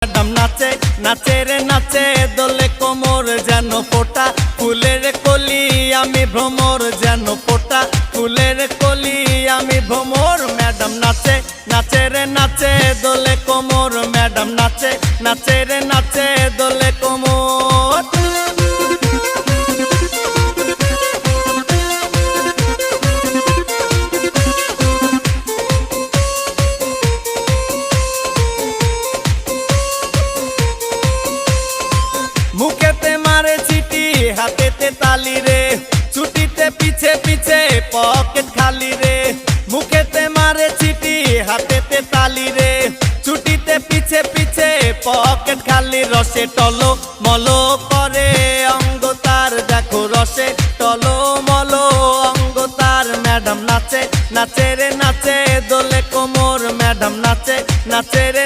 Madam নাচে নাচে রে নাচে দোলে কোমর যেন ফোটা ফুলের কলি আমি ভ্রমর যেন ফোটা ফুলের কলি আমি ভ্রমর ম্যাডাম নাচে নাচে রে নাচে দোলে কোমর ম্যাডাম নাচে নাচে রে নাচে দোলে কোমর। মুখেতে মারে চিটি হাতেতে তালি রে ছুটিতে পিছে পিছে পকেট খালি রে মুখেতে মারে চিটি হাতেতে তালি রে ছুটিতে পিছে পিছে পকেট খালি রসে টলো মলো করে অঙ্গ তার দেখো রসে টলো মলো অঙ্গ তার ম্যাডাম নাচে নাচে রে নাচে দোলে কোমর ম্যাডাম নাচে নাচে রে